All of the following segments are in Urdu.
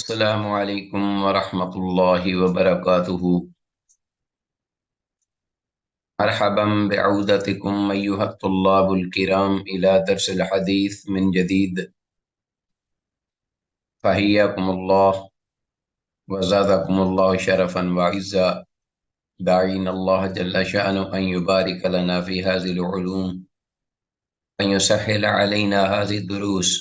السلام علیکم ورحمۃ اللہ وبرکاتہ۔ مرحبا بعودتکم ایھا الطلاب الکرام الی درس الحدیث من جدید، فحیاکم اللہ وزادکم اللہ شرفا وعزا، داعین اللہ جل شأنہ ان یبارک لنا فی هذه العلوم، ان یسهل علینا هذه الدروس۔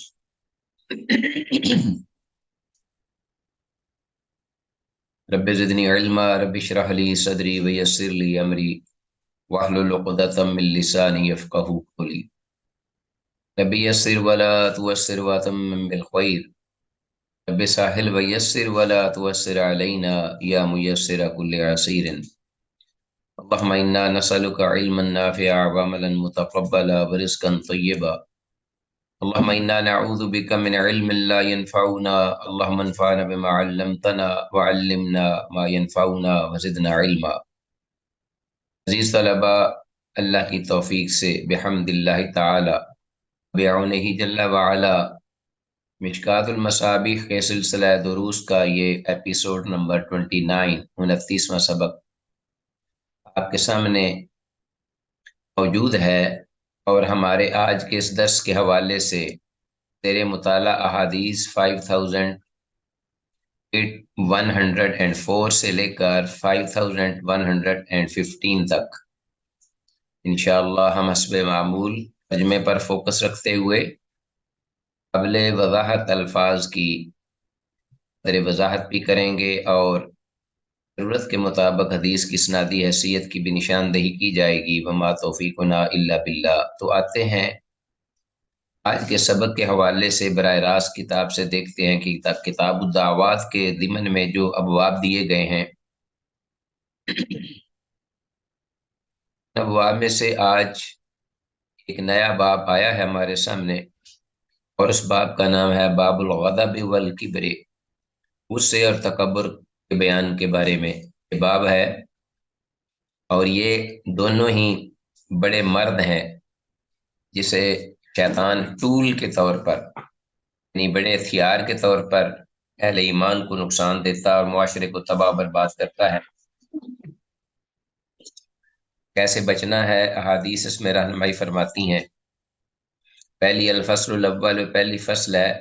رب زدنی علما، رب اشرح لی صدری ویسر لی امری واحلل عقدۃ من لسانی یفقہوا قولی۔ رب یسر ولا تعسر واتمم بالخیر، رب ساحل ویسر ولا تعسر علینا یا میسر کل عسیر۔ اللهم انا نسألك علما نافعا وعملا متقبلا ورزقا طیبا۔ اللهم انا نعوذ بك من علم لا ينفعنا، اللهم انفعنا بما علمتنا وعلمنا ما ينفعنا وزدنا علما۔ عزیز طلبہ، اللہ کی توفیق سے بحمد اللہ تعالی بعونہ جل وعلا مشکوٰۃ المصابیح کے سلسلہ دروس کا یہ ایپیسوڈ نمبر 29 29واں سبق آپ کے سامنے موجود ہے، اور ہمارے آج کے اس درس کے حوالے سے زیر مطالعہ احادیث 5104 سے لے کر 5115 تک انشاءاللہ ہم حسب معمول ترجمے پر فوکس رکھتے ہوئے قبل وضاحت الفاظ کی وضاحت بھی کریں گے، اور ضرورت کے مطابق حدیث کی اسنادی حیثیت کی بھی نشاندہی کی جائے گی۔ وما توفیقنا الا باللہ۔ تو آتے ہیں آج کے سبق کے حوالے سے براہ راست کتاب سے دیکھتے ہیں کہ کتاب الدعوات کے ضمن میں جو ابواب دیے گئے ہیں، ابواب میں سے آج ایک نیا باب آیا ہے ہمارے سامنے، اور اس باب کا نام ہے باب الغضب والکبر، غصے اور تکبر کے بیان کے بارے میں یہ باب ہے۔ اور یہ دونوں ہی بڑے مرد ہیں جسے شیطان ٹول کے طور پر، یعنی بڑے ہتھیار کے طور پر اہل ایمان کو نقصان دیتا اور معاشرے کو تباہ برباد کرتا ہے۔ کیسے بچنا ہے، احادیث اس میں رہنمائی فرماتی ہیں۔ پہلی الفصل الاول، پہلی فصل ہے،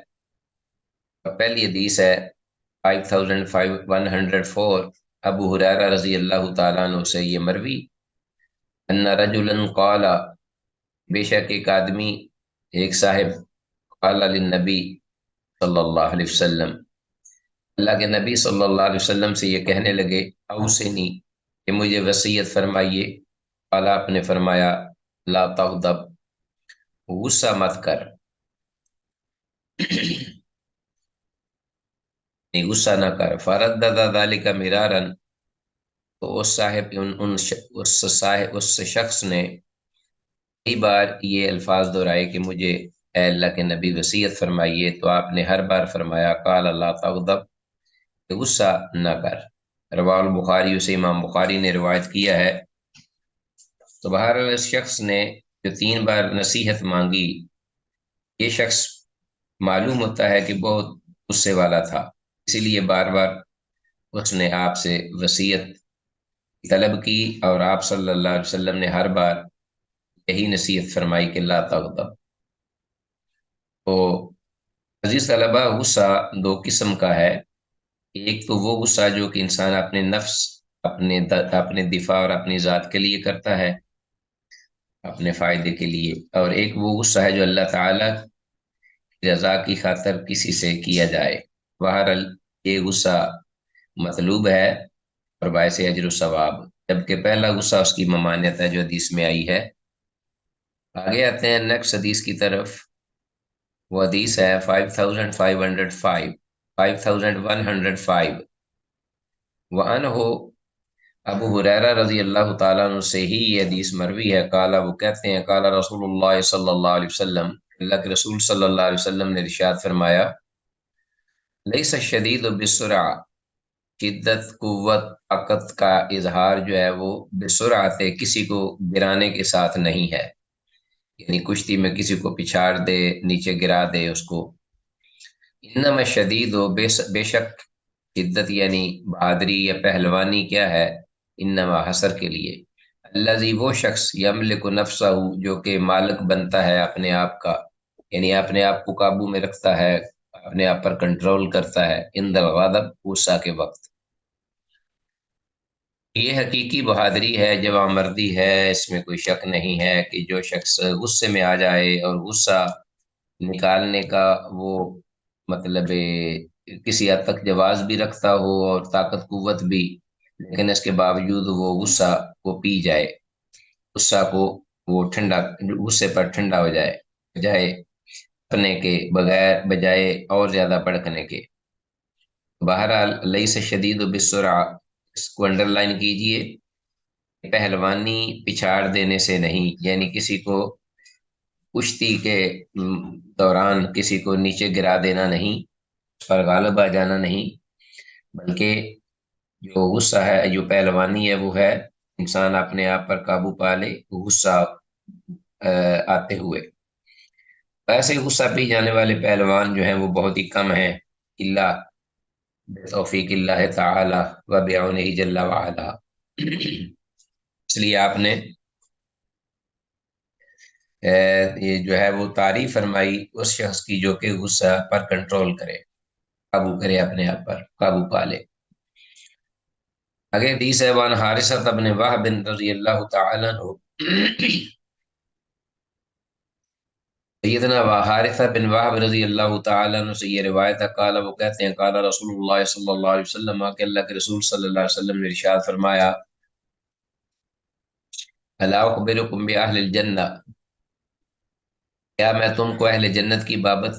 پہلی حدیث ہے 5104، ابو ہریرہ رضی اللہ تعالیٰ عنہ سے یہ مروی، ان رجلا قال، بے شک ایک آدمی، ایک صاحب، قال للنبی صلی اللہ علیہ وسلم، اللہ کے نبی صلی اللہ علیہ وسلم سے یہ کہنے لگے، اوصنی، کہ مجھے وصیت فرمائیے۔ قال، آپ نے فرمایا، لا تغضب، غصہ مت کر، غصہ نہ کر۔ فردد ذلك مرارا، تو اس شخص نے کئی بار یہ الفاظ دہرائے کہ مجھے اے اللہ کے نبی وصیت فرمائیے، تو آپ نے ہر بار فرمایا قال لا تغضب، کہ غصہ نہ کر۔ رواه البخاری، اسے امام بخاری نے روایت کیا ہے۔ تو بہرحال اس شخص نے جو 3 بار نصیحت مانگی، یہ شخص معلوم ہوتا ہے کہ بہت غصے والا تھا، اسی لیے بار بار اس نے آپ سے وصیت طلب کی، اور آپ صلی اللہ علیہ وسلم نے ہر بار یہی نصیحت فرمائی کہ لا تغضب۔ تو عزیز طلبہ، غصہ 2 قسم کا ہے۔ ایک تو وہ غصہ جو کہ انسان اپنے نفس، اپنے دفاع اور اپنی ذات کے لیے کرتا ہے، اپنے فائدے کے لیے، اور ایک وہ غصہ ہے جو اللہ تعالیٰ کی رضا کی خاطر کسی سے کیا جائے۔ بہرحال یہ غصہ مطلوب ہے اور باعث اجر و ثواب، جبکہ پہلا غصہ اس کی ممانعت ہے جو حدیث میں آئی ہے۔ آگے آتے ہیں نیکسٹ حدیث کی طرف۔ وہ حدیث ہے 5105 وعنہ، ابو ہریرہ رضی اللہ تعالیٰ عنہ سے ہی یہ حدیث مروی ہے۔ قال، وہ کہتے ہیں، قال رسول اللہ صلی اللہ علیہ وسلم، اللہ کے رسول صلی اللہ علیہ وسلم نے ارشاد فرمایا، لیس الشدید بالسرعہ، شدت، قوت، طاقت کا اظہار جو ہے وہ بسرعت، کسی کو گرانے کے ساتھ نہیں ہے، یعنی کشتی میں کسی کو پچھاڑ دے، نیچے گرا دے اس کو، انما شدید و بے شک شدت یعنی بہادری یا پہلوانی کیا ہے، انما حسر کے لیے، الذی وہ شخص یملک نفسہ جو کہ مالک بنتا ہے اپنے آپ کا، یعنی اپنے آپ کو قابو میں رکھتا ہے، اپنے آپ پر کنٹرول کرتا ہے، عند الغضب غصہ کے وقت۔ یہ حقیقی بہادری ہے، جوان مردی ہے، اس میں کوئی شک نہیں ہے کہ جو شخص غصے میں آ جائے اور غصہ نکالنے کا وہ مطلب کسی حد تک جواز بھی رکھتا ہو اور طاقت قوت بھی، لیکن اس کے باوجود وہ غصہ کو پی جائے، غصہ کو وہ ٹھنڈا، غصے پر ٹھنڈا ہو جائے، بجائے اپنے کے بجائے اور زیادہ بھڑکنے کے۔ بہرحال لیس شدید و بسرعہ، اس کو انڈر لائن کیجئے، پہلوانی پچھاڑ دینے سے نہیں، یعنی کسی کو کشتی کے دوران کسی کو نیچے گرا دینا نہیں، اس پر غالب آ جانا نہیں، بلکہ جو غصہ ہے، جو پہلوانی ہے، وہ ہے انسان اپنے آپ پر قابو پا لے غصہ آتے ہوئے۔ ایسے غصہ پی جانے والے پہلوان جو ہیں وہ بہت ہی کم ہیں، اللہ بتوفیق اللہ تعالی و بعونہ جل وعلا۔ اس لیے آپ نے یہ جو ہے وہ تعریف فرمائی اس شخص کی جو کہ غصہ پر کنٹرول کرے، قابو کرے، اپنے آپ پر قابو پا لے۔ آگے حدیث ہے، وان حارثہ بن وہب رضی اللہ تعالیٰ عنہ، سیدنا حارثہ بن وہب رضی اللہ تعالیٰ عنہ سے یہ روایت ہے، قال وہ کہتے ہیں، قال رسول اللہ صلی اللہ علیہ وسلم، کہ اللہ کے رسول صلی اللہ علیہ وسلم نے ارشاد فرمایا، الا اخبرکم باہل الجنہ، کیا میں تم کو اہل جنت کی بابت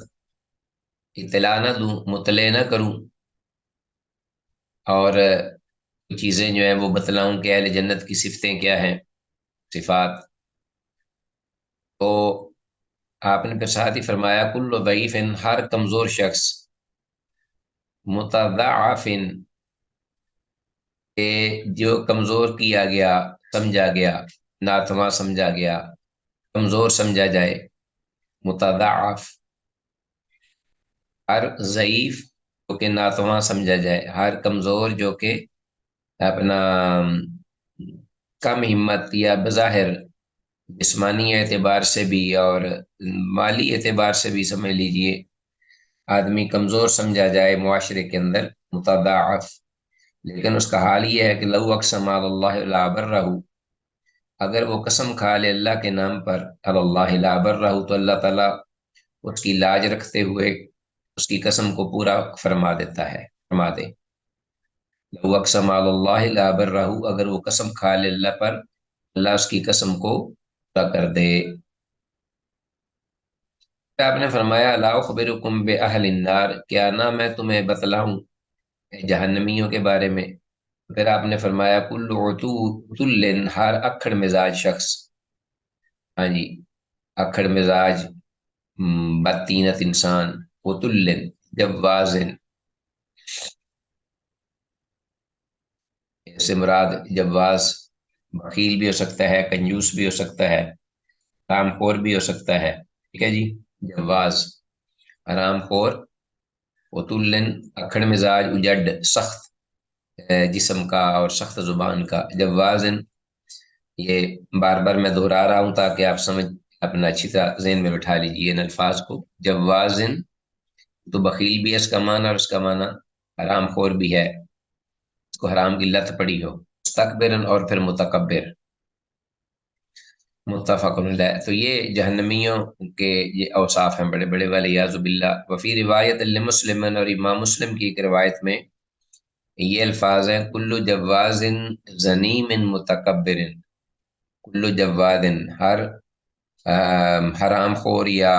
اطلاع نہ دوں، مطلع نہ کروں، اور چیزیں جو ہیں وہ بتلاؤں کہ اہل جنت کی صفتیں کیا ہیں، صفات۔ تو آپ نے پھر ساتھ ہی فرمایا، کل ضعیف، ہر کمزور شخص، متضعف، کہ جو کمزور کیا گیا، سمجھا گیا، ناتواں سمجھا گیا، کمزور سمجھا جائے، متضعف، ہر ضعیف جو کہ ناتواں سمجھا جائے، ہر کمزور جو کہ اپنا کم ہمت یا بظاہر جسمانی اعتبار سے بھی اور مالی اعتبار سے بھی سمجھ لیجئے آدمی کمزور سمجھا جائے معاشرے کے اندر، متضعف، لیکن اس کا حال یہ ہے کہ لو اقسم علی اللہ لا برہ، اگر وہ قسم کھا لے اللہ کے نام پر، علی اللہ لا برہ، تو اللہ تعالیٰ اس کی لاج رکھتے ہوئے اس کی قسم کو پورا فرما دیتا ہے، فرما دے۔ لو اقسم علی اللہ لا برہ، اگر وہ قسم کھا لے اللہ پر، اللہ اس کی قسم کو پورا کر دے۔ آپ نے فرمایا، لا اخبرکم باہل النار، کیا نہ میں تمہیں بتلاؤں جہنمیوں کے بارے میں؟ پھر آپ نے فرمایا، کل عتل، ہر اکھڑ مزاج شخص، ہاں جی، اکھڑ مزاج، بدطینت انسان، عتل، جوازن، اس سے مراد جواز بخیل بھی ہو سکتا ہے، کنجوس بھی ہو سکتا ہے، حرام خور بھی ہو سکتا ہے، ٹھیک ہے جی، جواز، حرام خور، عتل، اکھڑ مزاج، اجڈ، سخت جسم کا اور سخت زبان کا، جوازن، یہ بار بار میں دہرا رہا ہوں تاکہ آپ سمجھ، اپنا اچھی طرح ذہن میں بٹھا لیجیے ان الفاظ کو۔ جوازن تو بخیل بھی ہے اس کا معنی، اور اس کا معنی حرام خور بھی ہے، اس کو حرام کی لت پڑی ہو، مستکبر اور پھر متکبر، متفق علیہ۔ تو یہ جہنمیوں کے یہ اوصاف ہیں بڑے بڑے والے، یعذ باللہ۔ وفی روایت لمسلم، اور امام مسلم کی ایک روایت میں یہ الفاظ ہیں، کل جواز زنیم متکبر، کل جواد، ہر حرام خور یا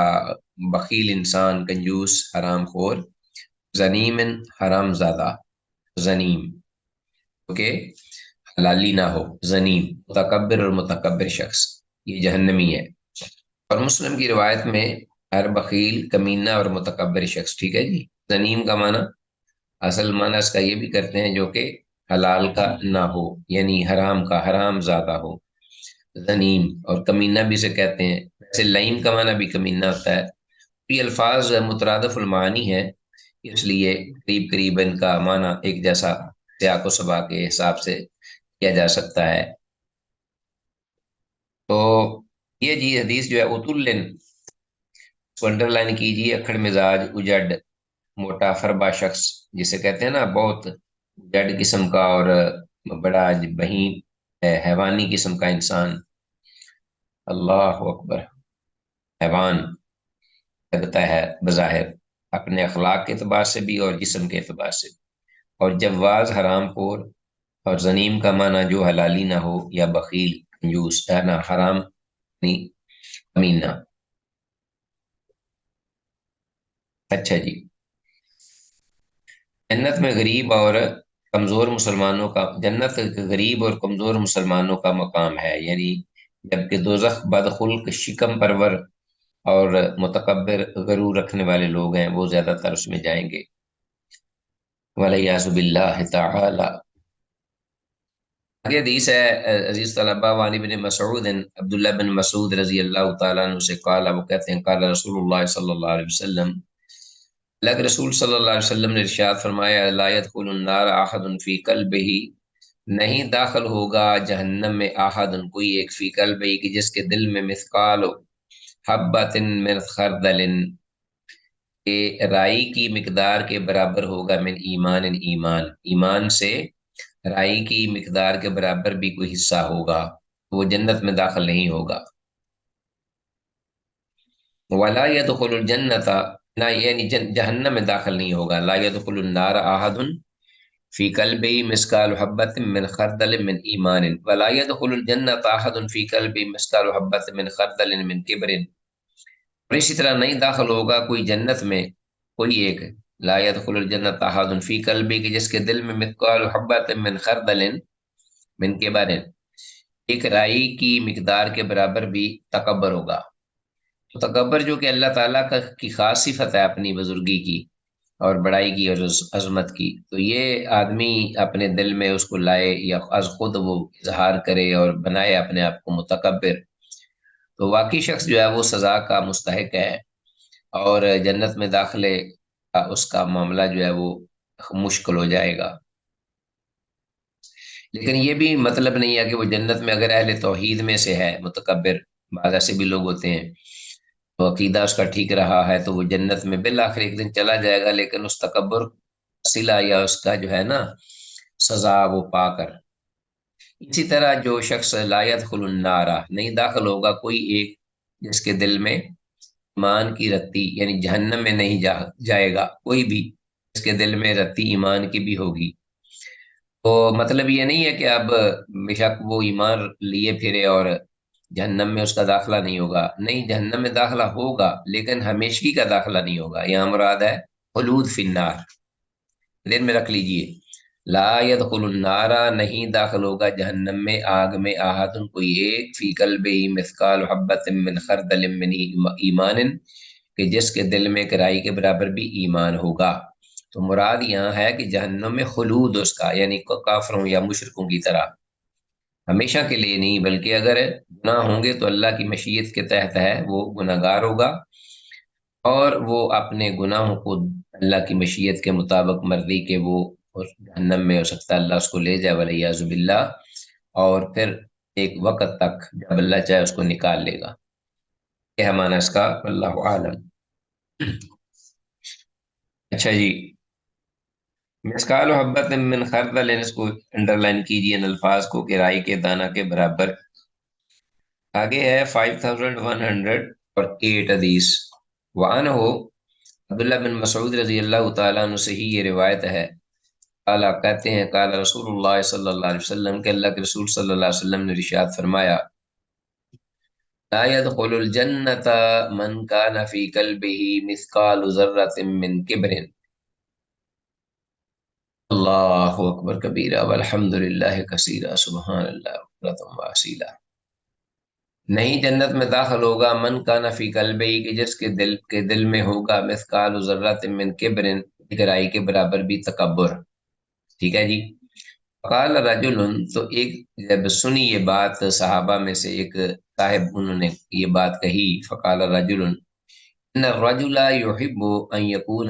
بخیل انسان، کنجوس، حرام خور، زنیم، حرام زادہ، زنیم، اوکے، حلالی نہ ہو، زنیم، متکبر اور متکبر شخص، یہ جہنمی ہے۔ اور مسلم کی روایت میں ہر بخیل، کمینہ اور متکبر شخص، ٹھیک ہے جی۔ زنیم کا معنی، اصل معنی اس کا یہ بھی کرتے ہیں جو کہ حلال کا نہ ہو، یعنی حرام کا، حرام زادہ ہو، زنیم، اور کمینہ بھی سے کہتے ہیں، ویسے لعین کا معنی بھی کمینہ ہوتا ہے۔ یہ الفاظ مترادف المعانی ہیں، اس لیے قریب قریب ان کا معنی ایک جیسا سیاق و سباق کے حساب سے کیا جا سکتا ہے۔ تو یہ جی حدیث جو ہے اتلن، اس کو انڈر لائن کیجیے، اکھڑ مزاج، اجڑ، موٹا فربا شخص جسے کہتے ہیں نا، بہت جڑ قسم کا اور بڑا بہیم حیوانی قسم کا انسان، اللہ اکبر، حیوان لگتا ہے بظاہر، اپنے اخلاق کے اعتبار سے بھی اور جسم کے اعتبار سے بھی، اور جواز، حرام خور، اور زنیم کا معنی جو حلالی نہ ہو، یا بخیل، کنجوس، ہے نا، حرام نہیں، کمینہ۔ اچھا جی، جنت میں غریب اور کمزور مسلمانوں کا، جنت غریب اور کمزور مسلمانوں کا مقام ہے، یعنی جبکہ دوزخ بدخلق، شکم پرور اور متکبر، غرور رکھنے والے لوگ ہیں، وہ زیادہ تر اس میں جائیں گے، ولیعذ باللہ تعالی۔ آگے حدیث ہے، عزیز طلبہ، وعن ابن مسعود، عبداللہ بن مسعود رضی اللہ تعالیٰ عنہ سے قال، وہ کہتے ہیں قال رسول اللہ صلی اللہ علیہ وسلم، اللہ کے رسول صلی اللہ علیہ وسلم نے ارشاد فرمایا، لا يدخل النار احد فی قلبہ، نہیں داخل ہوگا جہنم میں احد، کوئی ایک، فی قلبہ کہ جس کے دل میں مثقال حبۃ من خردل، کہ رائی کی مقدار کے برابر ہوگا، من ایمان، ایمان، ایمان سے رائی کی مقدار کے برابر بھی کوئی حصہ ہوگا، وہ جنت میں داخل نہیں ہوگا۔ ولا يدخل الجنت، نہ یعنی جہنم میں داخل نہیں ہوگا، لا يدخل النار احد فی قلبی مثقال حبۃ من خردل من ایمان، ولا يدخل الجنت احد فی قلبی مثقال حبۃ من خردل من کبر، اور اسی طرح نہیں داخل ہوگا کوئی جنت میں، کوئی ایک، لا يدخل الجنت احد فی قلبی کہ جس کے دل میں مثقال حبۃ من خردل من کبر، ایک رائی کی مقدار کے برابر بھی تکبر ہوگا۔ تو تکبر جو کہ اللہ تعالیٰ کی خاص صفت ہے، اپنی بزرگی کی اور بڑائی کی اور عظمت کی، تو یہ آدمی اپنے دل میں اس کو لائے یا از خود وہ اظہار کرے اور بنائے اپنے آپ کو متکبر، تو واقعی شخص جو ہے وہ سزا کا مستحق ہے، اور جنت میں داخلے کا اس کا معاملہ جو ہے وہ مشکل ہو جائے گا۔ لیکن یہ بھی مطلب نہیں ہے کہ وہ جنت میں، اگر اہل توحید میں سے ہے متکبر، بعض ایسے بھی لوگ ہوتے ہیں تو عقیدہ اس کا ٹھیک رہا ہے تو وہ جنت میں بالآخر ایک دن چلا جائے گا، لیکن اس تکبر صلہ یا اس کا جو ہے نا سزا وہ پا کر۔ اسی طرح جو شخص لا يدخل النار، نہیں داخل ہوگا کوئی ایک جس کے دل میں ایمان کی رتی، یعنی جہنم میں نہیں جائے گا کوئی بھی جس کے دل میں رتی ایمان کی بھی ہوگی، تو مطلب یہ نہیں ہے کہ اب بے شک وہ ایمان لیے پھرے اور جہنم میں اس کا داخلہ نہیں ہوگا، نہیں، جہنم میں داخلہ ہوگا لیکن ہمیشگی کا داخلہ نہیں ہوگا، یہاں مراد ہے خلود فی النار، دل میں رکھ لیجئے، لا يدخل النار، نہیں داخل ہوگا جہنم میں، آگ میں، احد کوئی ایک، فی قلبہ مثقال حبۃ من خردل من ایمان، کہ جس کے دل میں کرائی کے برابر بھی ایمان ہوگا۔ تو مراد یہاں ہے کہ جہنم میں خلود اس کا، یعنی کافروں یا مشرکوں کی طرح ہمیشہ کے لیے نہیں، بلکہ اگر گناہ ہوں گے تو اللہ کی مشیت کے تحت ہے، وہ گناہ گار ہوگا، اور وہ اپنے گناہوں کو اللہ کی مشیت کے مطابق مرضی کے وہ اس جہنم میں، ہو سکتا ہے اللہ اس کو لے جائے ولیعذ باللہ، اور پھر ایک وقت تک جب اللہ چاہے اس کو نکال لے گا۔ یہ ہے معنی اس کا، اللہ عالم۔ اچھا جی، مسکال و حبت من خردل، اس کو انڈر لائن کیجیے ان الفاظ کو، کہ رائی کے دانہ کے برابر۔ آگے ہے 5108 حدیث، وعنہ عبداللہ بن مسعود رضی اللہ تعالیٰ عنہ سے ہی یہ روایت ہے، قال کہتے ہیں، قال رسول اللہ صلی اللہ علیہ وسلم، کہ اللہ کے رسول صلی اللہ علیہ وسلم نے ارشاد فرمایا، لا يدخل الجنة من كان في قلبه مثقال ذرة من کبر، اللہ اکبر کبیرہ والحمد للہ کثیرہ، سبحان اللہ بکرۃ واصیلہ، نہیں جنت میں داخل ہوگا من کان فی قلبہ، کہ جس کے دل میں ہوگا مثقال ذرۃ من کبر، گہرائی کے برابر بھی تکبر، ٹھیک ہے جی۔ قال رجل، تو ایک جب سنی یہ بات صحابہ میں سے ایک صاحب، انہوں نے یہ بات کہی، فقال رجل ان الرجل يحب ان يكون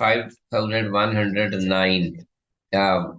5109।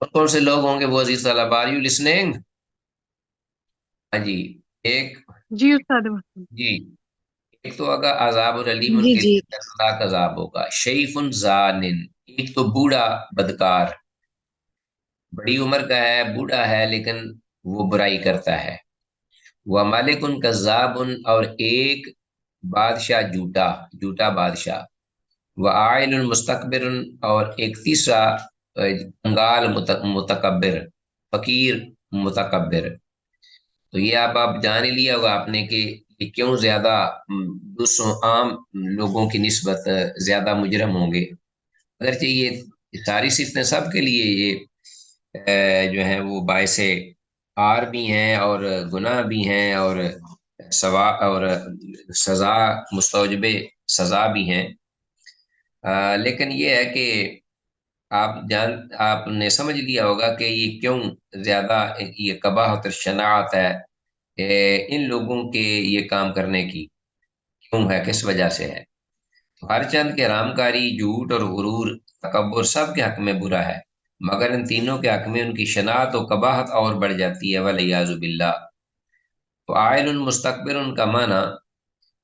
اور کون سے لوگ ہوں گے وہ عزیز طلب؟ Are you listening? ہاں جی. ایک، جی استاد محترم۔ جی، ایک تو اگر عذاب العلیم ان جی کے جی۔ لیے دردناک عذاب ہوگا. شیخ زانن، ایک تو بوڑھا بدکار، بڑی عمر کا ہے، بوڑھا ہے لیکن وہ برائی کرتا ہے. وہ مالک ان کذاب، اور ایک بادشاہ جھوٹا، جھوٹا بادشاہ. وہ عائل مستقبر، اور ایک تیسرا کنگال متکبر، فقیر متکبر. تو یہ آپ جان ہی لیا ہوگا آپ نے کہ یہ کیوں زیادہ دوسروں عام لوگوں کی نسبت زیادہ مجرم ہوں گے. اگرچہ یہ ساری صفتیں سب کے لیے یہ جو ہیں وہ باعث آر بھی ہیں اور گناہ بھی ہیں اور سوا اور سزا مستوجب سزا بھی ہیں. لیکن یہ ہے کہ آپ نے سمجھ لیا ہوگا کہ یہ کیوں زیادہ یہ قباحت اور شناعت ہے ان لوگوں کے یہ کام کرنے کی، کیوں ہے، کس وجہ سے ہے. تو ہر چند کے رام کاری، جھوٹ اور غرور، تکبر سب کے حق میں برا ہے، مگر ان تینوں کے حق میں ان کی شناعت و قباحت اور بڑھ جاتی ہے، ولیعاذ باللہ. تو عائل مستکبر ان کا معنی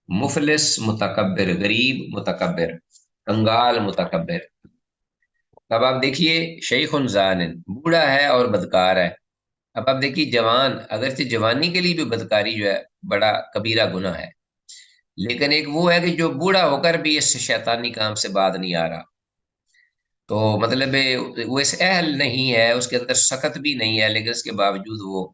مفلس متکبر، غریب متکبر، کنگال متکبر. اب آپ دیکھیے شیخ زانن، بوڑھا ہے اور بدکار ہے. اب آپ دیکھیے جوان، اگرچہ جوانی کے لیے بھی بدکاری جو ہے بڑا کبیرہ گناہ ہے، لیکن ایک وہ ہے کہ جو بوڑھا ہو کر بھی اس شیطانی کام سے باز نہیں آ رہا. تو مطلب وہ اس اہل نہیں ہے، اس کے اندر سخت بھی نہیں ہے، لیکن اس کے باوجود وہ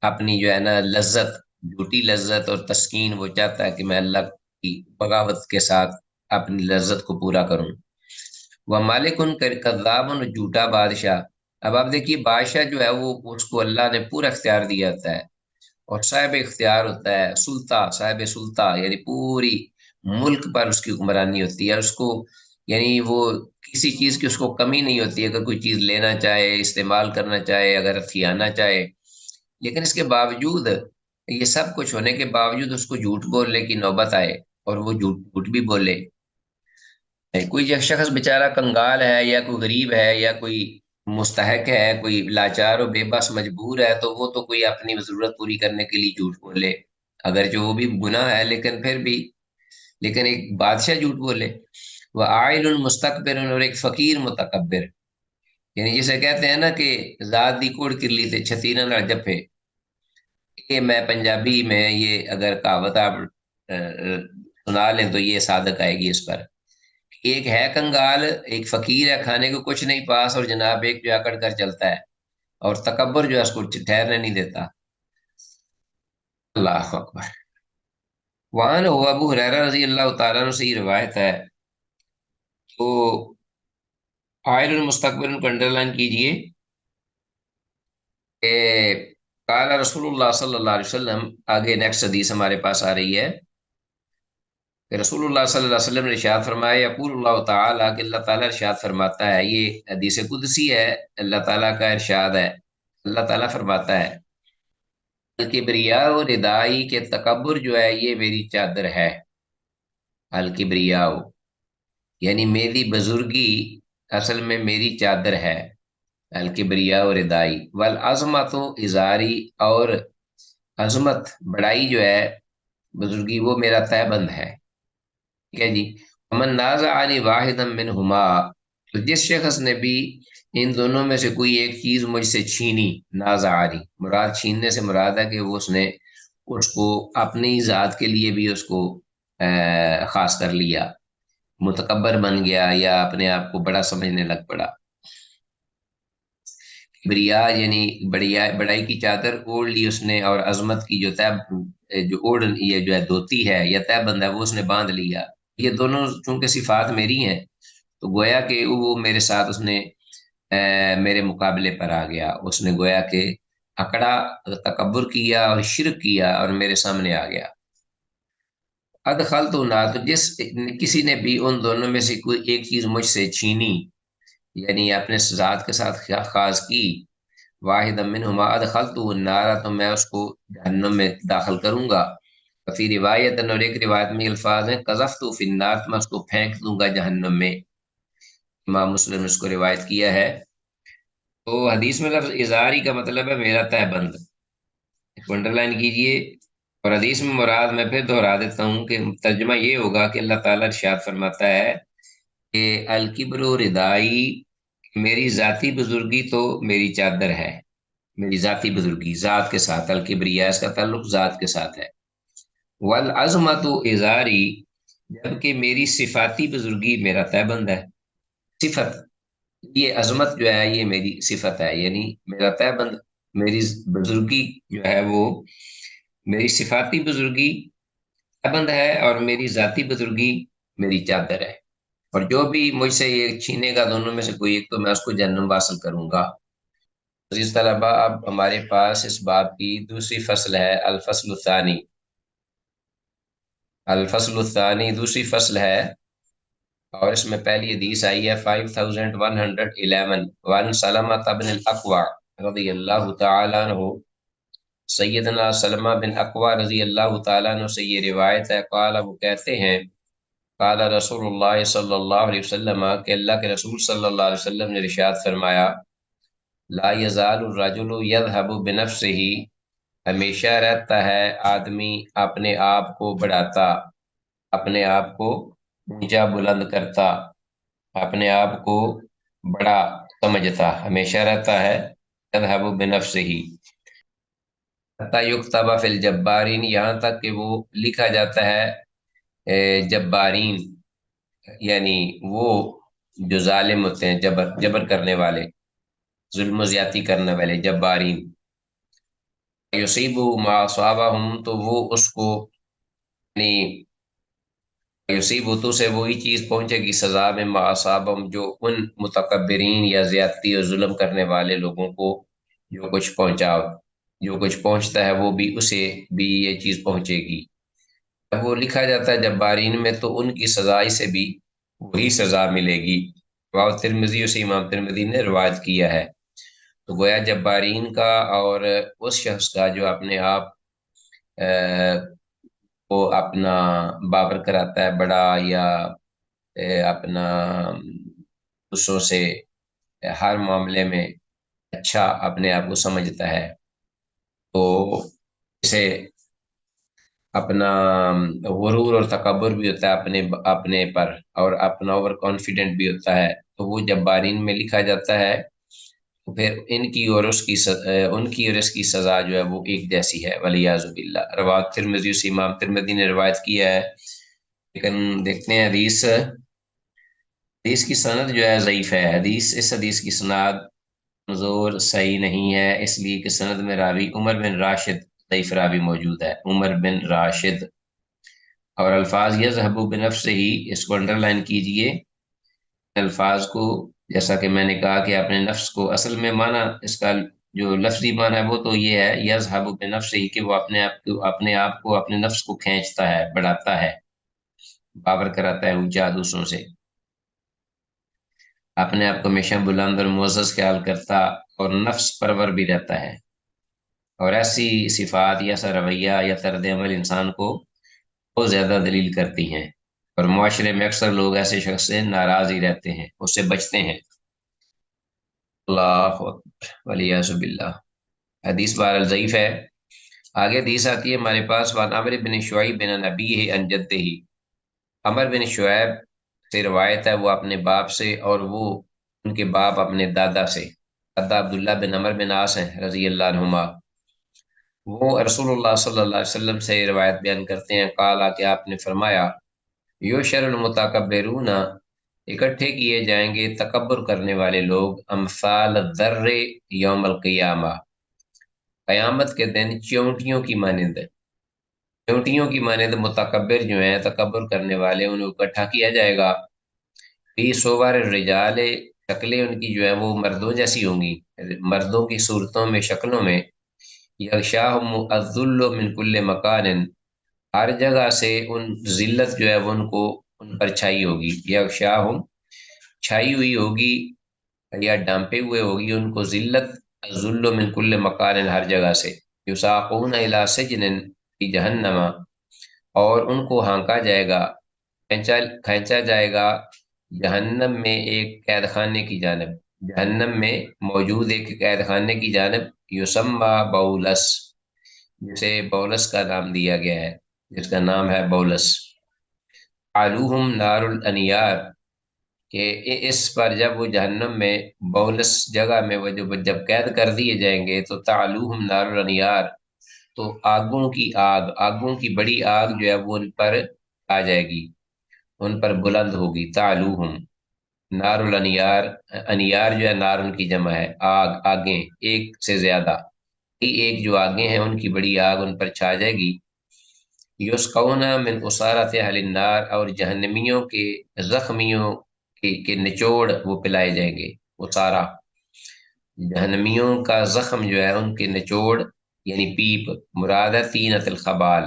اپنی جو ہے نا لذت، جھوٹی لذت اور تسکین وہ چاہتا ہے کہ میں اللہ کی بغاوت کے ساتھ اپنی لذت کو پورا کروں. وہ مالک ان کذاب ان جھوٹا بادشاہ. اب آپ دیکھیے بادشاہ جو ہے وہ اس کو اللہ نے پورا اختیار دیا ہوتا ہے، اور صاحب اختیار ہوتا ہے سلطہ، صاحب سلطہ یعنی پوری ملک پر اس کی حکمرانی ہوتی ہے. اس کو یعنی وہ کسی چیز کی اس کو کمی نہیں ہوتی، اگر کوئی چیز لینا چاہے، استعمال کرنا چاہے، اگر کھیانا چاہے. لیکن اس کے باوجود، یہ سب کچھ ہونے کے باوجود اس کو جھوٹ بولنے کی نوبت آئے اور وہ جھوٹ جھوٹ بھی بولے. کوئی شخص بیچارہ کنگال ہے یا کوئی غریب ہے یا کوئی مستحق ہے، کوئی لاچار و بے بس مجبور ہے، تو وہ تو کوئی اپنی ضرورت پوری کرنے کے لیے جھوٹ بولے، اگر جو وہ بھی گناہ ہے لیکن پھر بھی. لیکن ایک بادشاہ جھوٹ بولے. وہ عائل مستقبر، اور ایک فقیر متکبر. یعنی جسے کہتے ہیں نا کہ ذات دی کوڑ کرلی تے چھتیرا نہ جپے. یہ میں پنجابی میں یہ اگر کہاوت آپ سنا لیں تو یہ صادق آئے گی اس پر. ایک ہے کنگال، ایک فقیر ہے، کھانے کو کچھ نہیں پاس، اور جناب ایک جو اکڑ کر چلتا ہے، اور تکبر جو ہے اس کو ٹھہرنے نہیں دیتا. اللہ اکبر. وہاں ہوا ابو ہریرہ رضی اللہ تعالیٰ عنہ سے یہ روایت ہے. تو عائل المستقبل کو انڈر لائن کیجئے کہ قال رسول اللہ صلی اللہ علیہ وسلم، آگے نیکسٹ حدیث ہمارے پاس آ رہی ہے کہ رسول اللہ صلی اللہ علیہ وسلم نے ارشاد فرمایا، یقول اللہ تعالیٰ کہ اللہ تعالیٰ ارشاد فرماتا ہے، یہ حدیث قدسی ہے، اللہ تعالیٰ کا ارشاد ہے. اللہ تعالیٰ فرماتا ہے الکبریا و ردائی، کے تکبر جو ہے یہ میری چادر ہے. الکبریا یعنی میری بزرگی اصل میں میری چادر ہے. الکبریا و ردائی والعظمت و ازاری، اور عظمت بڑائی جو ہے بزرگی وہ میرا تہ بند ہے. ٹھیک ہے جی. من نازعنی واحدا منہما، تو جس شخص نے بھی ان دونوں میں سے کوئی ایک چیز مجھ سے چھینی، نازعنی مراد چھیننے سے مراد ہے کہ وہ اس نے اس کو اپنی ذات کے لیے بھی اس کو خاص کر لیا، متکبر بن گیا یا اپنے آپ کو بڑا سمجھنے لگ پڑا. بریا یعنی بڑائی کی چادر اوڑھ لی اس نے، اور عظمت کی جو جو اوڑھ یہ جو ہے دھوتی ہے یا تہ بند ہے وہ اس نے باندھ لیا. یہ دونوں چونکہ صفات میری ہیں تو گویا کہ وہ میرے ساتھ اس نے میرے مقابلے پر آ گیا. اس نے گویا کہ اکڑا، تکبر کیا اور شرک کیا اور میرے سامنے آ گیا. ادخل تو نہ، تو جس کسی نے بھی ان دونوں میں سے کوئی ایک چیز مجھ سے چھینی، یعنی اپنے ذات کے ساتھ خاص کی، واحد منہما ادخلت النار، تو میں اس کو جہنم میں داخل کروں گا. فی روایت، اور ایک روایت میں الفاظ ہیں قذفت فی النار، تو میں اس کو پھینک دوں گا جہنم میں. امام مسلم نے اس کو روایت کیا ہے. تو حدیث میں لفظ ازاری کا مطلب ہے میرا تہ بند، اس کو انڈر لائن کیجئے۔ اور حدیث میں مراد میں پھر دہرا دیتا ہوں کہ ترجمہ یہ ہوگا کہ اللہ تعالیٰ ارشاد فرماتا ہے کہ الکبر و ردائی، میری ذاتی بزرگی تو میری چادر ہے، میری ذاتی بزرگی ذات کے ساتھ، الکبریا اس کا تعلق ذات کے ساتھ ہے، والعظمت ازاری، جبکہ میری صفاتی بزرگی میرا تہبند ہے۔ صفت، یہ عظمت جو ہے یہ میری صفت ہے، یعنی میرا تہبند، میری بزرگی جو ہے وہ میری صفاتی بزرگی تہبند ہے، اور میری ذاتی بزرگی میری چادر ہے، اور جو بھی مجھ سے یہ چھینے گا دونوں میں سے کوئی ایک تو میں اس کو جہنم حاصل کروں گا۔ عزیز طلبا، اب ہمارے پاس اس باب کی دوسری فصل ہے، الفصل الثانی۔ الفصل الثانی دوسری فصل ہے، اور اس میں پہلی حدیث آئی ہے 5111، وان سلمہ بن الاقوع رضی اللہ تعالیٰ عنہ، سیدنا سلمہ بن اقوع رضی اللہ تعالیٰ عنہ سے یہ روایت ہے، قال، وہ کہتے ہیں، قال رسول اللہ صلی اللہ علیہ وسلم، کہ اللہ کے رسول صلی اللہ علیہ وسلم نے ارشاد فرمایا، لا یزال الرجل یذهب بنفسه، ہمیشہ رہتا ہے آدمی اپنے آپ کو بڑھاتا، اپنے آپ کو اونچا بلند کرتا، اپنے آپ کو بڑا سمجھتا، ہمیشہ رہتا ہے یذهب بنفسه، حتی یکتب فی الجبارین، یہاں تک کہ وہ لکھا جاتا ہے جبارین، یعنی وہ جو ظالم ہوتے ہیں، جبر کرنے والے، ظلم و زیادتی کرنے والے، جبارین، یصیب ما اصابہم، تو وہ اس کو، یعنی یصیب تو سے وہی چیز پہنچے گی سزا میں، ما اصابہم، جو ان متکبرین یا زیادتی اور ظلم کرنے والے لوگوں کو جو کچھ پہنچا، جو کچھ پہنچتا ہے وہ بھی اسے بھی یہ چیز پہنچے گی۔ جب وہ لکھا جاتا ہے جبارین میں تو ان کی سزائی سے بھی وہی سزا ملے گی۔ رواه ترمذی، اسے امام ترمذی نے روایت کیا ہے۔ تو گویا جبارین کا اور اس شخص کا جو اپنے آپ کو اپنا بابر کراتا ہے بڑا، یا اپنا دوسروں سے ہر معاملے میں اچھا اپنے آپ کو سمجھتا ہے، تو اسے اپنا غرور اور تکبر بھی ہوتا ہے اپنے اپنے پر، اور اپنا اوور کانفیڈنٹ بھی ہوتا ہے، تو وہ جبارین میں لکھا جاتا ہے، تو پھر ان کی اور اس کی ان کی اور اس کی سزا جو ہے وہ ایک جیسی ہے، ولیعذ باللہ۔ روایت ترمذی سے امام ترمذی نے روایت کیا ہے، لیکن دیکھتے ہیں حدیث، حدیث کی سند جو ہے ضعیف ہے، اس حدیث کی سند کمزور صحیح نہیں ہے، اس لیے کہ سند میں راوی عمر بن راشد ضعیف راوی موجود ہے، عمر بن راشد، اور الفاظ یذهب بنفسه ہی، اس کو انڈر لائن کیجئے، الفاظ کو، جیسا کہ میں نے کہا کہ اپنے نفس کو، اصل میں معنی اس کا جو لفظی معنی ہے وہ تو یہ ہے یذهب بنفسه ہی، کہ وہ اپنے آپ کو اپنے نفس کو کھینچتا ہے، بڑھاتا ہے، باور کراتا ہے اونچا دوسروں سے، اپنے آپ کو ہمیشہ بلند اور معزز خیال کرتا، اور نفس پرور بھی رہتا ہے، اور ایسی صفات یا ایسا رویہ یا طرز عمل انسان کو بہت زیادہ ذلیل کرتی ہیں، اور معاشرے میں اکثر لوگ ایسے شخص سے ناراض ہی رہتے ہیں، اس سے بچتے ہیں۔ اللہ اکبر، ولیعذ باللہ۔ حدیث بہرحال ضعیف ہے۔ آگے حدیث آتی ہے ہمارے پاس، وان عمرو بن شعیب بن نبی عن جدہ، عمر بن شعیب سے روایت ہے، وہ اپنے باپ سے، اور وہ ان کے باپ اپنے دادا سے، دادا عبداللہ بن عمر بن عاص ہیں رضی اللہ عنہما، وہ رسول اللہ صلی اللہ علیہ وسلم سے روایت بیان کرتے ہیں، قال، کہ آپ نے فرمایا، یوشر المتکبرون، اکٹھے کیے جائیں گے تکبر کرنے والے لوگ، امثال الذر یوم القیامہ، قیامت کے دن چیونٹیوں کی مانند، چیونٹیوں کی مانند متکبر جو ہیں، تکبر کرنے والے، انہیں اکٹھا کیا جائے گا، فی صور الرجال، شکلیں ان کی جو ہیں وہ مردوں جیسی ہوں گی، مردوں کی صورتوں میں، شکلوں میں، یغشاہم الذل من کل مکان، ہر جگہ سے ان ذلت جو ہے وہ ان کو ان پر چھائی ہوگی، یغشاہم چھائی ہوئی ہوگی یا ڈانپے ہوئے ہوگی ان کو ذلت، الذل من کل مکان، ہر جگہ سے، یساقون الی سجن فی جہنم، اور ان کو ہانکا جائے گا، کھینچا جائے گا جہنم میں ایک قید خانے کی جانب، جہنم میں موجود ایک قید خانے کی جانب یسمى بولس، جسے بولس کا نام دیا گیا ہے، جس کا نام ہے بولس، علوہم نار الانیار، کہ اس پر جب وہ جہنم میں بولس جگہ میں وہ جب قید کر دیے جائیں گے تو تعلوہم نار الانیار، تو آگوں کی آگ، آگوں کی بڑی آگ جو ہے وہ ان پر آ جائے گی، ان پر بلند ہوگی، تعلوہم نار الانیار، انیار جو ہے نار ان کی جمع ہے، آگ، آگیں ایک سے زیادہ، ایک جو آگیں ہیں ان کی بڑی آگ ان پر چھا جائے گی، یسقون من اسارت اہل النار، اور جہنمیوں کے زخمیوں کے نچوڑ وہ پلائے جائیں گے، اسارہ جہنمیوں کا زخم جو ہے ان کے نچوڑ یعنی پیپ، مراد ہے طینۃ الخبال،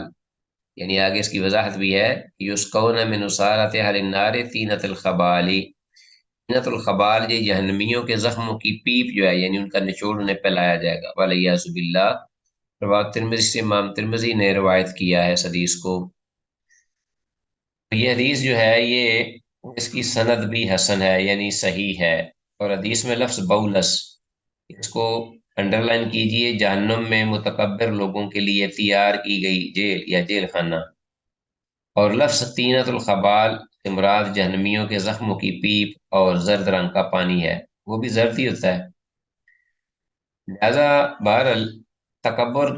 یعنی آگے اس کی وضاحت بھی ہے، یسقون من اسارت اہل النار طینۃ الخبال، طینۃ الخبال یہ جہنمیوں کے زخموں کی پیپ جو ہے یعنی ان کا نچوڑ انہیں پلایا جائے گا، والیاذ باللہ۔ روایت ترمذی سے امام ترمذی نے روایت کیا ہے اس حدیث کو۔ یہ حدیث جو ہے یہ اس کی سند بھی حسن ہے یعنی صحیح ہے، اور حدیث میں لفظ بولس، اس کو انڈر لائن کیجئے، جہنم میں متکبر لوگوں کے لیے تیار کی گئی جیل یا جیل خانہ، اور لفظ طینۃ الخبال سے مراد جہنمیوں کے زخموں کی پیپ اور زرد رنگ کا پانی ہے، وہ بھی زرد ہی ہوتا ہے، لہذا بہرحال تکبر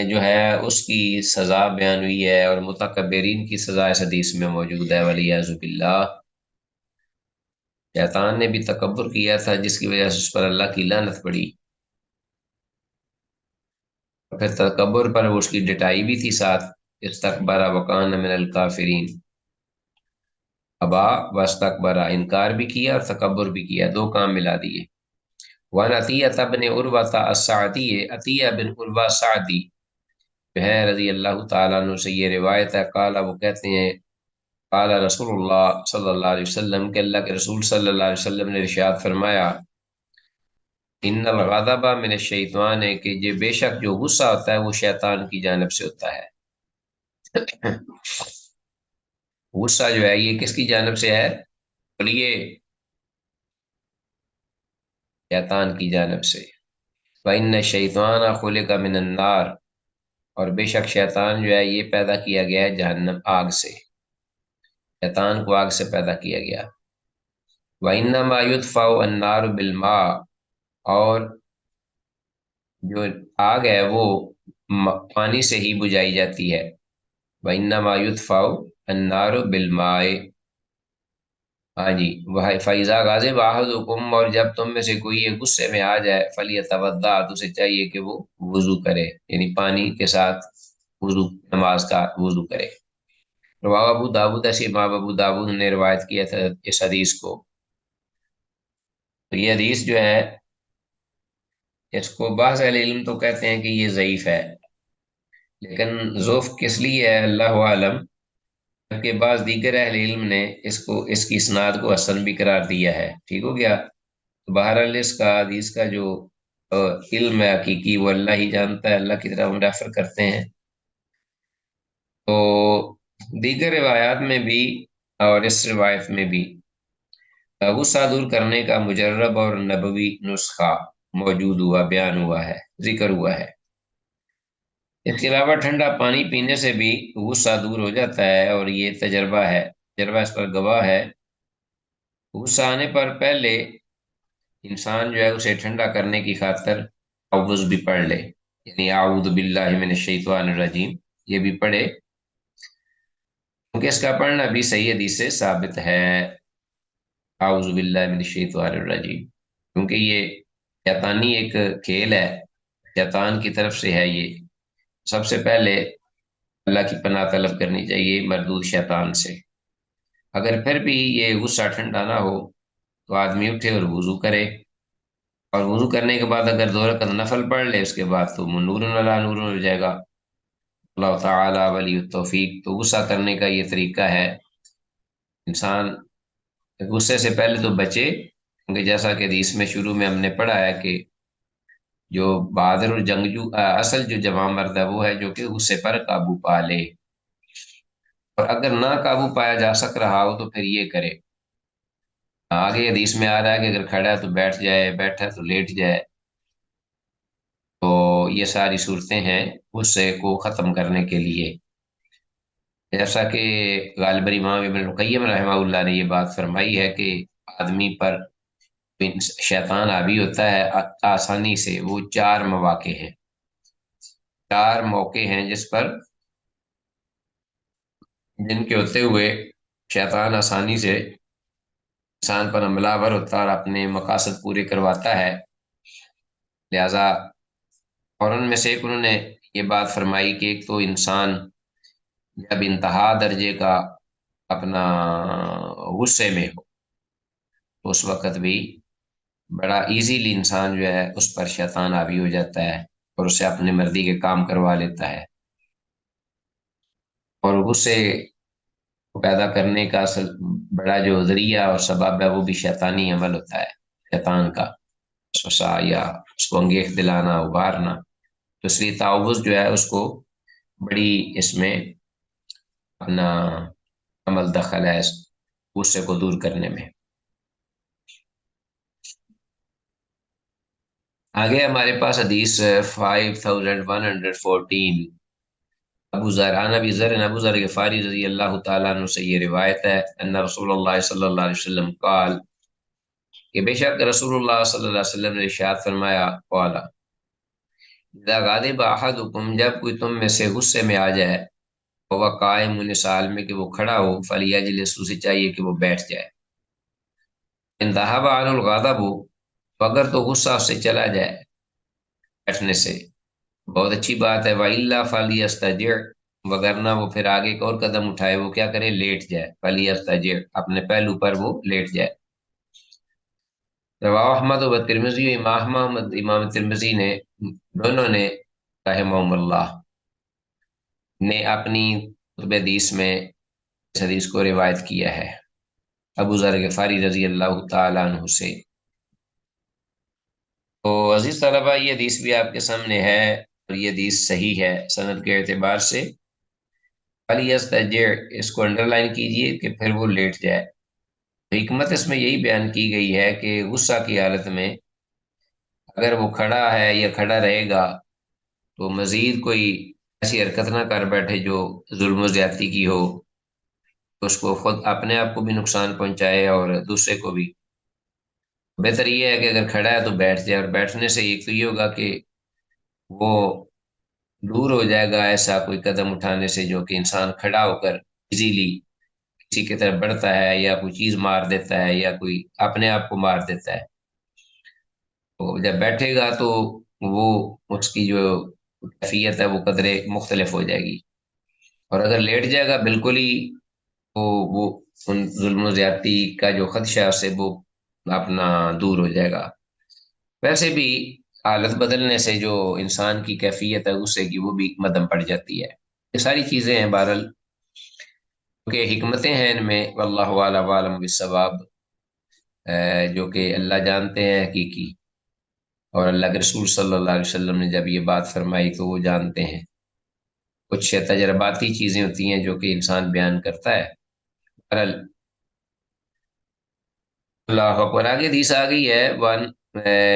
جو ہے اس کی سزا بیان ہوئی ہے، اور متکبرین کی سزا اس حدیث میں موجود ہے، والیاذ باللہ۔ شیطان نے بھی تکبر کیا تھا جس کی وجہ سے اس پر اللہ کی لعنت پڑی، اور پھر تکبر پر اس کی ڈٹائی بھی تھی ساتھ، استکبر وکان من الکافرین، ابا واستکبر، انکار بھی کیا اور تکبر بھی کیا، دو کام ملا دیے۔ وان عطیہ بن عروہ السعدی، عطیہ بن عروہ سعدی جو ہے رضی اللہ تعالیٰ عنہ سے یہ روایت ہے، قال وہ کہتے ہیں، قال رسول اللہ صلی اللہ علیہ وسلم، کہ اللہ کے رسول صلی اللہ علیہ وسلم نے ارشاد فرمایا، ان الغضب من الشیطان، ہے کہ یہ بے شک جو غصہ ہوتا ہے وہ شیطان کی جانب سے ہوتا ہے۔ غصہ جو ہے یہ کس کی جانب سے ہے؟ بولیے، شیطان کی جانب سے۔ وَإِنَّ الشَّيْطَانَ خُلِقَ مِنَ النَّارِ، اور بے شک شیطان جو ہے یہ پیدا کیا گیا ہے جہنم، آگ سے، شیطان کو آگ سے پیدا کیا گیا۔ وَإِنَّمَا يُطْفَأُ النَّارُ بِالْمَاءِ، اور جو آگ ہے وہ پانی سے ہی بجھائی جاتی ہے۔ وَإِنَّمَا يُطْفَأُ النَّارُ بِالْمَاءِ، ہاں جی، وہ فَإِذَا غَضِبَ أَحَدُكُمْ، اور جب تم میں سے کوئی یہ غصے میں آ جائے، فَلْيَتَوَضَّأْ، تو اسے چاہیے کہ وہ وضو کرے، یعنی پانی کے ساتھ وضو، نماز کا وضو کرے۔ رواه ابو داود، ایسی امام ابو داود نے روایت کیا تھا اس حدیث کو۔ تو یہ حدیث جو ہے اس کو بعض اہل علم تو کہتے ہیں کہ یہ ضعیف ہے، لیکن ضعف کس لیے ہے اللہ عالم، جبکہ بعض دیگر اہل علم نے اس کی اسناد کو حسن بھی قرار دیا ہے، ٹھیک ہو گیا۔ تو بہرحال اس کا حدیث کا جو علم ہے حقیقی وہ اللہ ہی جانتا ہے، اللہ کی طرف ہم ریفر کرتے ہیں۔ تو دیگر روایات میں بھی اور اس روایت میں بھی غصہ دور کرنے کا مجرب اور نبوی نسخہ موجود ہوا، بیان ہوا ہے، ذکر ہوا ہے۔ اس کے علاوہ ٹھنڈا پانی پینے سے بھی غصہ دور ہو جاتا ہے، اور یہ تجربہ ہے، تجربہ اس پر گواہ ہے۔ غصہ آنے پر پہلے انسان جو ہے اسے ٹھنڈا کرنے کی خاطر تعوذ بھی پڑھ لے، یعنی اعوذ باللہ من الشیطان الرجیم، یہ بھی پڑھے، کیونکہ اس کا پڑھنا بھی صحیح حدیث سے ثابت ہے، اعوذ باللہ من الشیطان الرجیم، کیونکہ یہ شیطانی ایک کھیل ہے، شیطان کی طرف سے ہے یہ، سب سے پہلے اللہ کی پناہ طلب کرنی چاہیے مردود شیطان سے۔ اگر پھر بھی یہ غصہ ٹھنڈا نہ ہو تو آدمی اٹھے اور وضو کرے، اور وضو کرنے کے بعد اگر 2 رکعت نفل پڑھ لے اس کے بعد تو نور علی نور ہو جائے گا، اللہ تعالیٰ ولی التوفیق۔ تو غصہ کرنے کا یہ طریقہ ہے، انسان غصے سے پہلے تو بچے، کیونکہ جیسا کہ حدیث میں شروع میں ہم نے پڑھا ہے کہ جو بہادر اور جنگجو اصل جو جوان مرد ہے وہ ہے جو کہ غصے پر قابو پا لے، اور اگر نہ قابو پایا جا سک رہا ہو تو پھر یہ کرے آگے حدیث میں آ رہا ہے کہ اگر کھڑا ہے تو بیٹھ جائے، بیٹھا ہے تو لیٹ جائے۔ تو یہ ساری صورتیں ہیں غصے کو ختم کرنے کے لیے، جیسا کہ غالباً امام ابن القیم رحمہ اللہ نے یہ بات فرمائی ہے کہ آدمی پر شیطان حاوی ہوتا ہے آسانی سے، وہ چار مواقع ہیں، چار موقع ہیں جس پر، جن کے ہوتے ہوئے شیطان آسانی سے انسان پر حملہ آور ہوتا ہے اور اپنے مقاصد پورے کرواتا ہے۔ لہذا اور ان میں سے ایک انہوں نے یہ بات فرمائی کہ ایک تو انسان جب انتہا درجے کا اپنا غصے میں ہو تو اس وقت بھی بڑا ایزیلی انسان جو ہے اس پر شیطان حاوی ہو جاتا ہے اور اسے اپنے مرضی کے کام کروا لیتا ہے۔ اور غصے کو پیدا کرنے کا اصل بڑا جو ذریعہ اور سبب ہے وہ بھی شیطانی عمل ہوتا ہے، شیطان کا وسوسہ یا اس کو انگیخت دلانا، ابھارنا۔ تو اس لیے تعوذ جو ہے اس کو بڑی اس میں اپنا عمل دخل ہے اس غصے کو دور کرنے میں۔ آگے ہمارے پاس حدیث 5114، ابو ذر عن ابی ذر ابو ذر غفاری رضی اللہ تعالیٰ عنہ سے یہ روایت ہے ان رسول اللہ صلی اللہ علیہ وسلم قال، کہ بے شک رسول اللہ صلی اللہ علیہ وسلم نے ارشاد فرمایا، قال اذا غاضب احدکم، جب کوئی تم میں سے غصے میں آ جائے، وہ قائم سال میں کہ وہ کھڑا ہو، فلیجلس، اسے چاہیے کہ وہ بیٹھ جائے، ان ذهب عنه الغضب، تو اگر تو غصہ اس سے چلا جائے بیٹھنے سے بہت اچھی بات ہے، وَإِلَّا فَلْيَسْتَجِعْ، وگرنہ وہ پھر آگے ایک اور قدم اٹھائے، وہ کیا کرے، لیٹ جائے، فَلْيَسْتَجِعْ، اپنے پہلو پر وہ لیٹ جائے۔ رواہ احمد و ترمذی، امام ترمذی نے دونوں نے رحمہم اللہ نے اپنی کتب حدیث میں اس حدیث کو روایت کیا ہے ابو ذر غفاری رضی اللہ تعالیٰ عنہ سے۔ تو عزیز طلبہ، یہ حدیث بھی آپ کے سامنے ہے اور یہ حدیث صحیح ہے سند کے اعتبار سے۔ فَلْيَسْتَجِعْ، اس کو انڈر لائن کیجئے کہ پھر وہ لیٹ جائے۔ حکمت اس میں یہی بیان کی گئی ہے کہ غصہ کی حالت میں اگر وہ کھڑا ہے یا کھڑا رہے گا تو مزید کوئی ایسی حرکت نہ کر بیٹھے جو ظلم و زیادتی کی ہو، تو اس کو خود اپنے آپ کو بھی نقصان پہنچائے اور دوسرے کو بھی۔ بہتر یہ ہے کہ اگر کھڑا ہے تو بیٹھ جائے، اور بیٹھنے سے ایک تو یہ ہوگا کہ وہ دور ہو جائے گا ایسا کوئی قدم اٹھانے سے جو کہ انسان کھڑا ہو کر ایزیلی کسی کی طرف بڑھتا ہے یا کوئی چیز مار دیتا ہے یا کوئی اپنے آپ کو مار دیتا ہے۔ تو جب بیٹھے گا تو وہ اس کی جو کیفیت ہے وہ قدرے مختلف ہو جائے گی، اور اگر لیٹ جائے گا بالکل ہی تو وہ ان ظلم و زیادتی کا جو خدشہ ہے اس سے وہ اپنا دور ہو جائے گا۔ ویسے بھی حالت بدلنے سے جو انسان کی کیفیت ہے غصے کی وہ بھی مدھم پڑ جاتی ہے۔ یہ ساری چیزیں ہیں بہرحال کہ حکمتیں ہیں ان میں، واللہ اعلم عالم بالصواب، جو کہ اللہ جانتے ہیں حقیقی، اور اللہ کے رسول صلی اللہ علیہ وسلم نے جب یہ بات فرمائی تو وہ جانتے ہیں۔ کچھ تجرباتی چیزیں ہوتی ہیں جو کہ انسان بیان کرتا ہے۔ بہرحال اللہ اکبر، آگے حدیث آ گئی ہے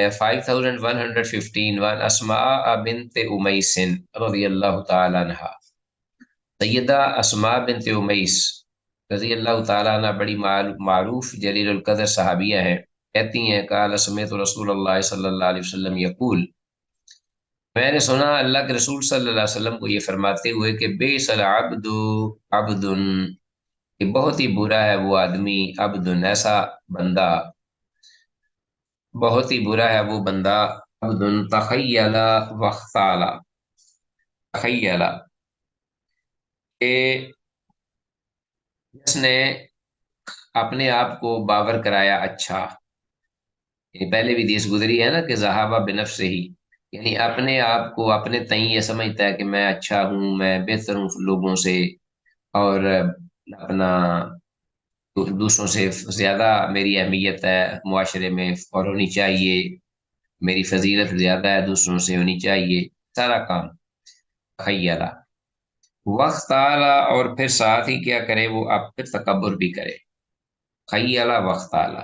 5115، وان اسماء بنت امیس رضی اللہ تعالی عنہ، سیدہ اسماء بنت امیس رضی اللہ تعالیٰ عنہ بڑی معروف جلیل القدر صحابیہ ہیں، کہتی ہیں قال سمعت رسول اللہ صلی اللہ علیہ وسلم یقول، میں نے سنا اللہ کے رسول صلی اللہ علیہ وسلم کو یہ فرماتے ہوئے کہ بئس العبد عبد، کہ بہت ہی برا ہے وہ آدمی، عبد ایسا بندہ، بہت ہی برا ہے وہ بندہ، عبد تخیل واختال، تخیل، کہ جس نے اپنے آپ کو باور کرایا اچھا، یعنی پہلے بھی دیس گزری ہے نا کہ ذہابہ بنفس سے ہی، یعنی اپنے آپ کو اپنے تئیں یہ سمجھتا ہے کہ میں اچھا ہوں، میں بہتر ہوں لوگوں سے، اور اپنا دوسروں سے زیادہ میری اہمیت ہے معاشرے میں اور ہونی چاہیے، میری فضیلت زیادہ ہے دوسروں سے ہونی چاہیے، سارا کام خیالہ وقت اعلیٰ، اور پھر ساتھ ہی کیا کرے وہ اب پھر تکبر بھی کرے، خیالہ وقت اعلیٰ،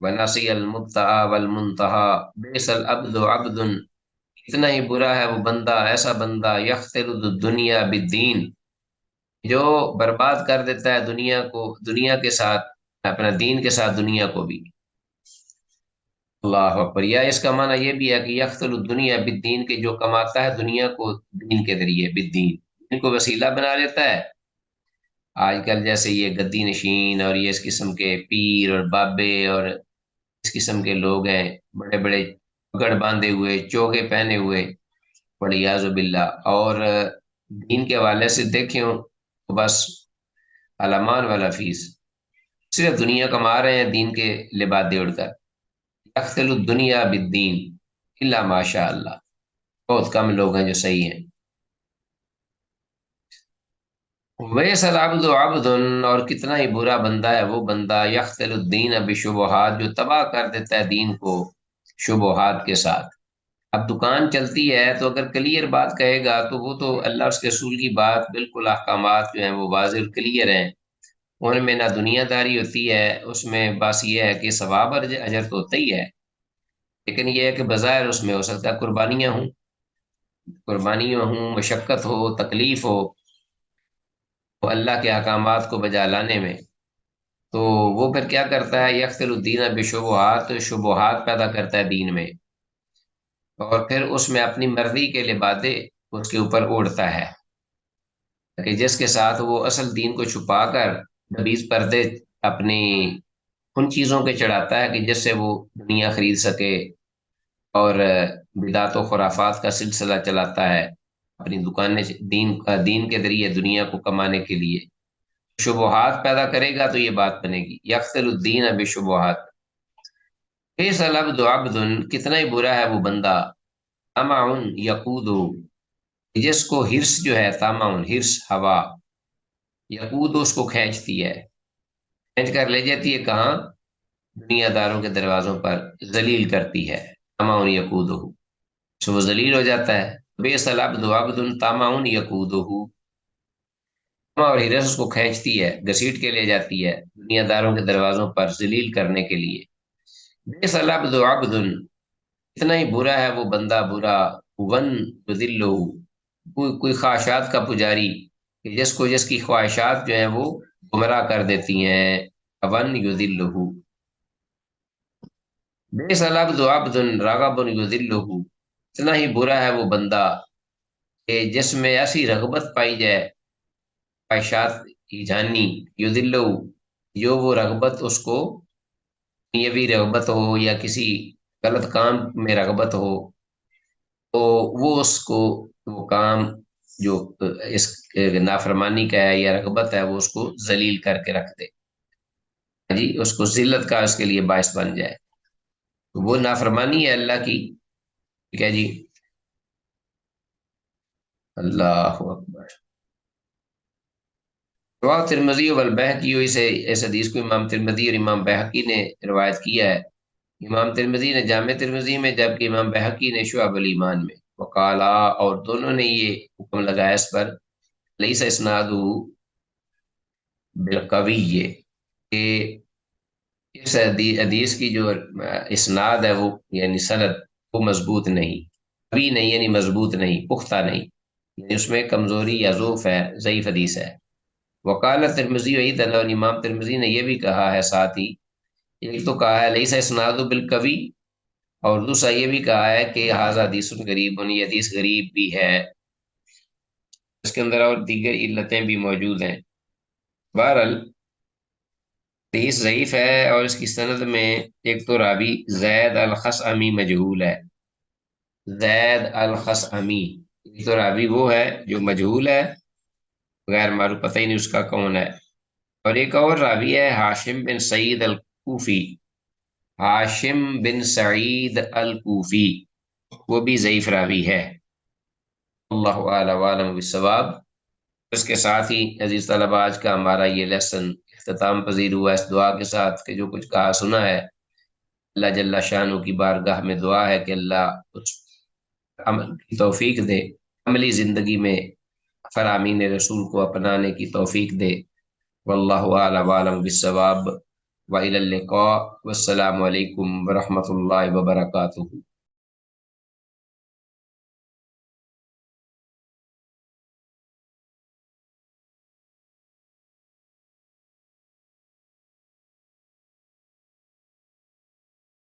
ونسی المبتغى والمنتہا، بیس العبد عبد، اتنا ہی برا ہے وہ بندہ، ایسا بندہ یختل الدنیا بالدین، جو برباد کر دیتا ہے دنیا کو دنیا کے ساتھ، اپنا دین کے ساتھ دنیا کو بھی۔ اللہ اکبر، یا اس کا معنی یہ بھی ہے کہ یختل الدنیا بالدین، کے جو کماتا ہے دنیا کو دین کے ذریعے، بالدین، دین کو وسیلہ بنا لیتا ہے۔ آج کل جیسے یہ گدی نشین اور یہ اس قسم کے پیر اور بابے اور اس قسم کے لوگ ہیں، بڑے بڑے پگڑ باندھے ہوئے، چوگے پہنے ہوئے، ولیاذ باللہ، اور دین کے حوالے سے دیکھیں تو بس علمان والا فیس، صرف دنیا کما رہے ہیں دین کے لبادے اڑ کر۔ یختل الدنیا بالدین الا ماشاء اللہ، بہت کم لوگ ہیں جو صحیح ہیں۔ ویس العبد عبد، اور کتنا ہی برا بندہ ہے وہ بندہ، یختل الدین بشبہات، جو تباہ کر دیتا ہے دین کو شبہات کے ساتھ۔ اب دکان چلتی ہے تو اگر کلیئر بات کہے گا تو وہ تو اللہ اس کے رسول کی بات بالکل، احکامات جو ہیں وہ واضح اور کلیئر ہیں، ان میں نہ دنیا داری ہوتی ہے، اس میں بس یہ ہے کہ ثواب اور اجر تو ہوتا ہی ہے، لیکن یہ ہے کہ بظاہر اس میں ہو سکتا ہے قربانیاں ہوں، مشقت ہو، تکلیف ہو، تو اللہ کے احکامات کو بجا لانے میں، تو وہ پھر کیا کرتا ہے، یختل الدین بشبہات، شبہات پیدا کرتا ہے دین میں، اور پھر اس میں اپنی مرضی کے لبادے اس کے اوپر اوڑھتا ہے، کہ جس کے ساتھ وہ اصل دین کو چھپا کر نبیذ پردے اپنی ان چیزوں کے چڑھاتا ہے کہ جس سے وہ دنیا خرید سکے، اور بدعت و خرافات کا سلسلہ چلاتا ہے اپنی دکانیں، دین کے ذریعے دنیا کو کمانے کے لیے شبہات پیدا کرے گا، تو یہ بات بنے گی، یقتل الدین بشبہات۔ کیس العبد عبد، کتنا ہی برا ہے وہ بندہ، طمع یقود، جس کو ہرس جو ہے، طمع ہرس ہوا، یقود اس کو کھینچتی ہے، کھینچ کر لے جاتی ہے کہاں، دنیا داروں کے دروازوں پر، ذلیل کرتی ہے، طمع یقود، سو وہ ذلیل ہو جاتا ہے۔ بے العبد عبد طمع یقود، اور ہرس اس کو کھینچتی ہے، گھسیٹ کے لے جاتی ہے دنیا داروں کے دروازوں پر ذلیل کرنے کے لیے۔ بئس العبد عبد، اتنا ہی برا ہے وہ بندہ برا، ون یذلہ، کوئی خواہشات کا پجاری، کہ جس کی خواہشات جو ہیں وہ گمراہ کر دیتی ہیں، ون یذلہ، بئس العبد عبد راغب یذلہ، اتنا ہی برا ہے وہ بندہ کہ جس میں ایسی رغبت پائی جائے، خواہشات کی جانی، یذلہ، جو وہ رغبت اس کو، یہ بھی رغبت ہو یا کسی غلط کام میں رغبت ہو، تو وہ اس کو وہ کام جو اس نافرمانی کا ہے یا رغبت ہے، وہ اس کو ذلیل کر کے رکھ دے، جی اس کو ذلت کا اس کے لیے باعث بن جائے، تو وہ نافرمانی ہے اللہ کی، ٹھیک ہے جی۔ اللہ اکبر۔ رواه ترمذی والبہقی، اسے اس حدیث کو امام ترمذی اور امام بہقی نے روایت کیا ہے، امام ترمذی نے جامع ترمذی میں، جبکہ امام بہقی نے شعب الایمان میں، وقالا، اور دونوں نے یہ حکم لگایا اس پر، لیس اسنادہ بالقوی، کہ اس حدیث کی جو اسناد ہے وہ یعنی سند، وہ مضبوط نہیں، قوی نہیں یعنی مضبوط نہیں، پختہ نہیں، یعنی اس میں کمزوری یا ضعف ہے، ضعیف حدیث ہے۔ وقال ترمذی عید اللہ، امام ترمذی نے یہ بھی کہا ہے ساتھ ہی، ایک تو کہا ہے لیسا اسناد بالقوی، اور دوسرا یہ بھی کہا ہے کہ حاذا حدیث غریب، یہ حدیث غریب بھی ہے، اس کے اندر اور دیگر علتیں بھی موجود ہیں۔ بہرحال حدیث ضعیف ہے، اور اس کی سند میں ایک تو راوی زید الخصمی مجہول ہے، زید الخصمی، ایک تو راوی وہ ہے جو مجہول ہے، غیر معروف، پتہ ہی نہیں اس کا کون ہے، اور ایک اور راوی ہے ہاشم بن سعید الکوفی، ہاشم بن سعید الکوفی، وہ بھی ضعیف راوی ہے، اللہ اعلم عالم بالصواب۔ اس کے ساتھ ہی عزیز طلبہ، آج کا ہمارا یہ لیسن اختتام پذیر ہوا، اس دعا کے ساتھ کہ جو کچھ کہا سنا ہے، اللہ جل شانہ کی بارگاہ میں دعا ہے کہ اللہ اس عمل کی توفیق دے، عملی زندگی میں فرامین رسول کو اپنانے کی توفیق دے، واللہ اعلم عالم بالصواب۔ و الی اللقاء والسلام علیکم ورحمۃ اللہ وبرکاتہ۔